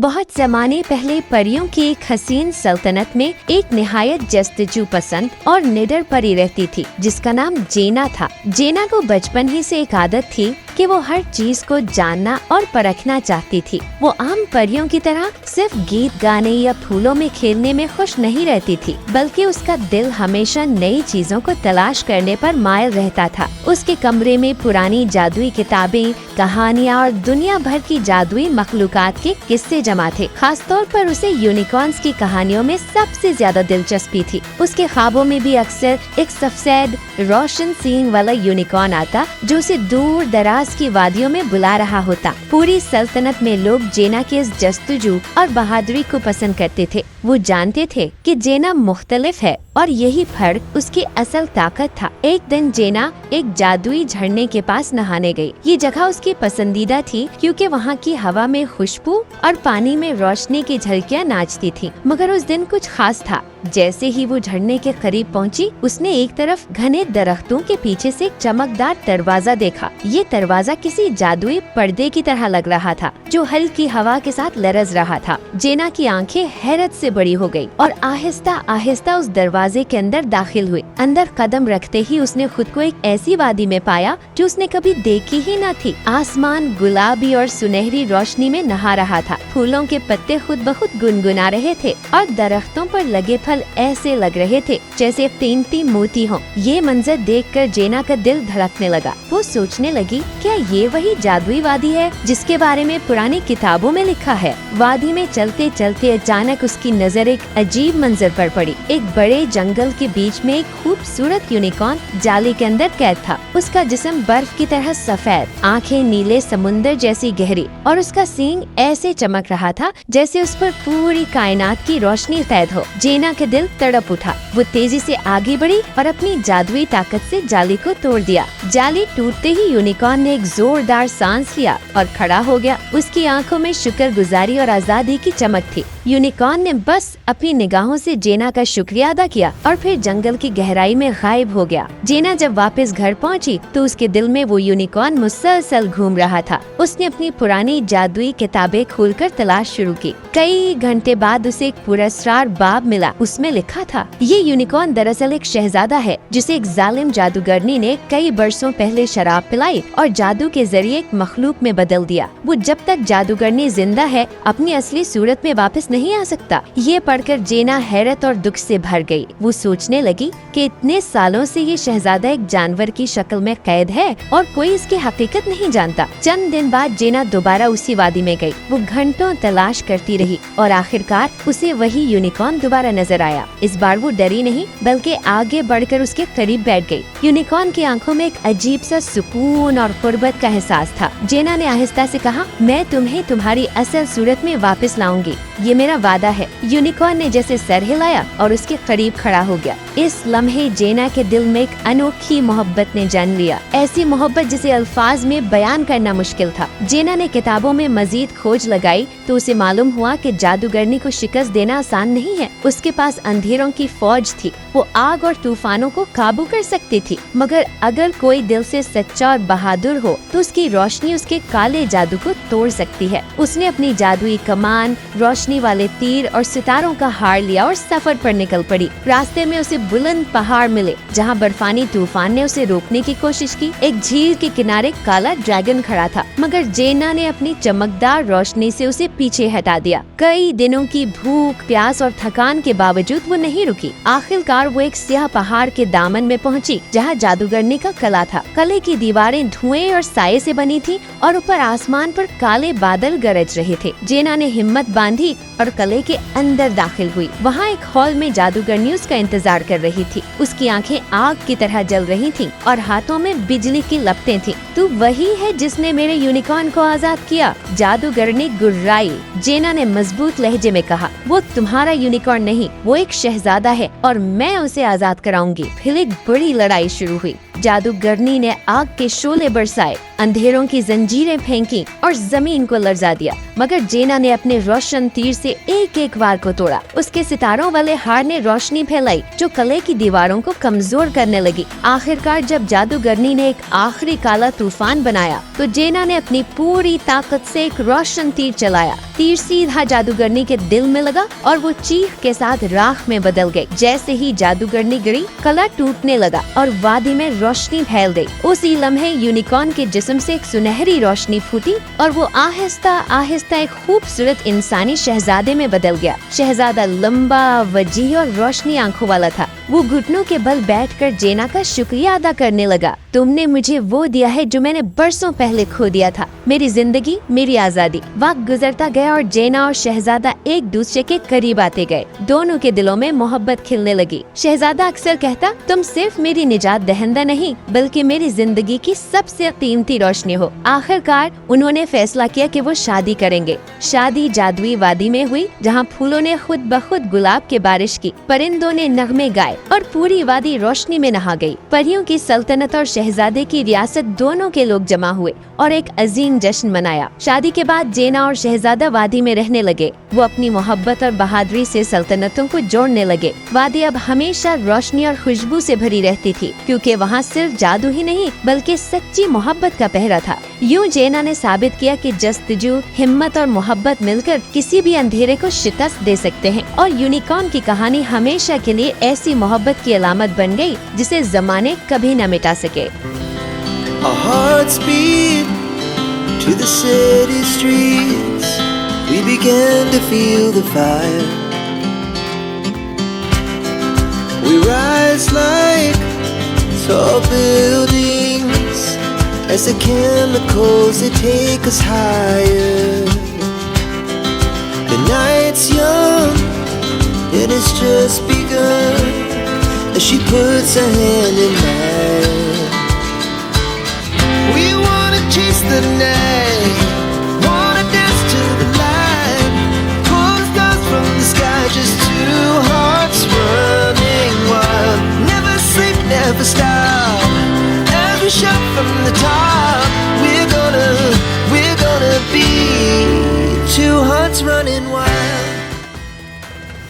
बहुत जमाने पहले परियों की एक हसीन सल्तनत में एक निहायत जस्तजू पसंद और निडर परी रहती थी जिसका नाम जेना था। जेना को बचपन ही से एक आदत थी कि वो हर चीज को जानना और परखना चाहती थी। वो आम परियों की तरह सिर्फ गीत गाने या फूलों में खेलने में खुश नहीं रहती थी, बल्कि उसका दिल हमेशा नई चीजों को तलाश करने पर मायल रहता था। उसके कमरे में पुरानी जादुई किताबें, कहानियाँ और दुनिया भर की जादुई मखलूकात के किस्से जमा थे। खास तौर पर उसे यूनिकॉर्न्स की कहानियों में सबसे ज्यादा दिलचस्पी थी। उसके ख्वाबों में भी अक्सर एक सफेद रोशन सींग वाला यूनिकॉर्न आता जो उसे दूर दराज की वादियों में बुला रहा होता। पूरी सल्तनत में लोग जेना के इस जस्तजू और बहादुरी को पसंद करते थे। वो जानते थे कि जेना मुख्तलिफ है और यही फर्क उसकी असल ताकत था। एक दिन जेना एक जादुई झरने के पास नहाने गई। ये जगह उसकी पसंदीदा थी क्योंकि वहाँ की हवा में खुशबू और पानी में रोशनी की झलकियाँ नाचती थी। मगर उस दिन कुछ खास था। जैसे ही वो झरने के करीब पहुंची, उसने एक तरफ घने दरख्तों के पीछे से एक चमकदार दरवाजा देखा। ये दरवाजा किसी जादुई पर्दे की तरह लग रहा था जो हल्की हवा के साथ लरज रहा था। जेना की आंखें हैरत से बड़ी हो गई और आहिस्ता आहिस्ता उस दरवाजे के अंदर दाखिल हुई। अंदर कदम रखते ही उसने खुद को एक ऐसी वादी में पाया जो उसने कभी देखी ही न थी। आसमान गुलाबी और सुनहरी रोशनी में नहा रहा था। फूलों के पत्ते खुद ब खुद गुनगुना रहे थे और दरख्तों पर लगे फल ऐसे लग रहे थे जैसे कीमती मोती हों। ये मंजर देखकर जेना का दिल धड़कने लगा। वो सोचने लगी, क्या ये वही जादुई वादी है जिसके बारे में पुरानी किताबों में लिखा है। वादी में चलते चलते अचानक उसकी नजर एक अजीब मंजर पर पड़ी। एक बड़े जंगल के बीच में एक खूबसूरत यूनिकॉर्न जाली के अंदर कैद था। उसका जिस्म बर्फ की तरह सफेद, आंखें नीले समुंदर जैसी गहरी और उसका सींग ऐसे चमक रहा था जैसे उस पर पूरी कायनात की रोशनी कैद हो। जेना के दिल तड़प उठा। वो तेजी से आगे बढ़ी और अपनी जादुई ताकत से जाली को तोड़ दिया। जाली टूटते ही यूनिकॉर्न ने एक जोरदार सांस लिया और खड़ा हो गया। उसकी आंखों में शुक्रगुजारी और आजादी की चमक थी। यूनिकॉर्न ने बस अपनी निगाहों से जेना का शुक्रिया अदा किया और फिर जंगल की गहराई में गायब हो गया। जेना जब वापस घर पहुंची तो उसके दिल में वो यूनिकॉर्न मुसलसल घूम रहा था। उसने अपनी पुरानी जादुई किताबें खोलकर तलाश शुरू की। कई घंटे बाद उसे एक पुरस्कार बाब मिला। उसमें लिखा था, ये यूनिकॉर्न दरअसल एक शहजादा है जिसे एक जालिम जादूगरनी ने कई बरसों पहले शराब पिलाई और जादू के जरिए एक मखलूक में बदल दिया। वो जब तक जादूगरनी जिंदा है अपनी असली सूरत में वापस नहीं आ सकता। ये पढ़कर जेना हैरत और दुख से भर गई। वो सोचने लगी कि इतने सालों से ये शहजादा एक जानवर की शक्ल में कैद है और कोई इसकी हकीकत नहीं जानता। चंद दिन बाद जेना दोबारा उसी वादी में गई। वो घंटों तलाश करती रही और आखिरकार उसे वही यूनिकॉर्न दोबारा नजर आया। इस बार वो डरी नहीं बल्कि आगे बढ़कर उसके करीब बैठ गई। यूनिकॉर्न की आंखों में एक अजीब सा सुकून और कुर्बत का एहसास था। जेना ने आहिस्ता से कहा, मैं तुम्हें तुम्हारी असल सूरत में वापस लाऊंगी, ये मेरा वादा है। यूनिकॉर्न ने जैसे सर हिलाया और उसके करीब खड़ा हो गया। इस लम्हे जेना के दिल में एक अनोखी मोहब्बत ने जन्म लिया, ऐसी मोहब्बत जिसे अल्फाज में बयान करना मुश्किल था। जेना ने किताबों में मजीद खोज लगाई तो उसे मालूम हुआ कि जादूगरनी को शिकस्त देना आसान नहीं है। उसके पास अंधेरों की फौज थी। वो आग और तूफानों को काबू कर सकती थी, मगर अगर कोई दिल से सच्चा और बहादुर हो तो उसकी रोशनी उसके काले जादू को तोड़ सकती है। उसने अपनी जादुई कमान, रोशनी वाले तीर और सितारों का हार लिया और सफर पर निकल पड़ी। रास्ते में उसे बुलंद पहाड़ मिले जहाँ बर्फानी तूफान ने उसे रोकने की कोशिश की। एक झील के किनारे काला ड्रैगन खड़ा था, मगर जेना ने अपनी चमकदार रोशनी से उसे पीछे हटा दिया। कई दिनों की भूख, प्यास और थकान के बावजूद वो नहीं रुकी। आखिरकार वो एक स्याह पहाड़ के दामन में पहुंची जहाँ जादूगरनी का कला था। कले की दीवारें धुएं और साये से बनी थी और ऊपर आसमान पर काले बादल गरज रहे थे। जेना ने हिम्मत बांधी और कले के अंदर दाखिल हुई। वहाँ एक हॉल में जादूगरनी उसका इंतजार कर रही थी। उसकी आंखें आग की तरह जल रही थीं और हाथों में बिजली की लपटें थीं। तू वही है जिसने मेरे यूनिकॉर्न को आजाद किया? जादूगरनी गुर्राई। जेना ने मजबूत लहजे में कहा, वो तुम्हारा यूनिकॉर्न नहीं, वो एक शहजादा है और मैं उसे आजाद कराऊंगी। फिर एक बड़ी लड़ाई शुरू हुई। जादूगरनी ने आग के शोले बरसाए अंधेरों की जंजीरें फेंकी और जमीन को लर्जा दिया, मगर जेना ने अपने रोशन तीर से एक एक वार को तोड़ा। उसके सितारों वाले हार ने रोशनी फैलाई जो किले की दीवारों को कमजोर करने लगी। आखिरकार जब जादूगरनी ने एक आखिरी काला तूफान बनाया तो जेना ने अपनी पूरी ताकत से एक रोशन तीर चलाया। तीर सीधा जादूगरनी के दिल में लगा और वो चीख के साथ राख में बदल गई। जैसे ही जादूगरनी गिरी, कला टूटने लगा और वादी में रोशनी फैल गई। उसी लम्हे यूनिकॉर्न के जिस्म से एक सुनहरी रोशनी फूटी और वो आहिस्ता आहिस्ता एक खूबसूरत इंसानी शहजादे में बदल गया। शहजादा लंबा, वजीह और रोशनी आंखों वाला था। वो घुटनों के बल बैठकर जेना का शुक्रिया अदा करने लगा। तुमने मुझे वो दिया है जो मैंने बरसों पहले खो दिया था, मेरी जिंदगी, मेरी आजादी। वक्त गुजरता गया और जेना और शहजादा एक दूसरे के करीब आते गए। दोनों के दिलों में मोहब्बत खिलने लगी। शहजादा अक्सर कहता, तुम सिर्फ मेरी निजात दहिंदा नहीं बल्कि मेरी जिंदगी की सबसे कीमती रोशनी हो। आखिरकार उन्होंने फैसला किया कि वो शादी करेंगे। शादी जादुई वादी में हुई जहाँ फूलों ने खुद ब खुद गुलाब की बारिश की, परिंदों ने नगमे गाए और पूरी वादी रोशनी में नहा गई। परियों की सल्तनत और शहजादे की रियासत दोनों के लोग जमा हुए और एक अजीम जश्न मनाया। शादी के बाद जेना और शहजादा वादी में रहने लगे। वो अपनी मोहब्बत और बहादुरी से सल्तनतों को जोड़ने लगे। वादी अब हमेशा रोशनी और खुशबू से भरी रहती थी क्योंकि वहाँ सिर्फ जादू ही नहीं बल्कि सच्ची मोहब्बत का पहरा था। यूं जेना ने साबित किया कि जस्तजू, हिम्मत और मोहब्बत मिलकर किसी भी अंधेरे को शिकस्त दे सकते हैं। और यूनिकॉर्न की कहानी हमेशा के लिए ऐसी मोहब्बत की अलामत बन गई जिसे जमाने कभी न मिटा सके। Our hearts beat to the city streets. We began to feel the fire. We rise like tall buildings as the chemicals they take us higher. The night's young and it's just begun as she puts her hand in mine. We wanna chase the night, wanna dance to the light, pull stars from the sky, just two hearts running wild. Never sleep, never stop, as we shout from the top. We're gonna be two hearts running wild.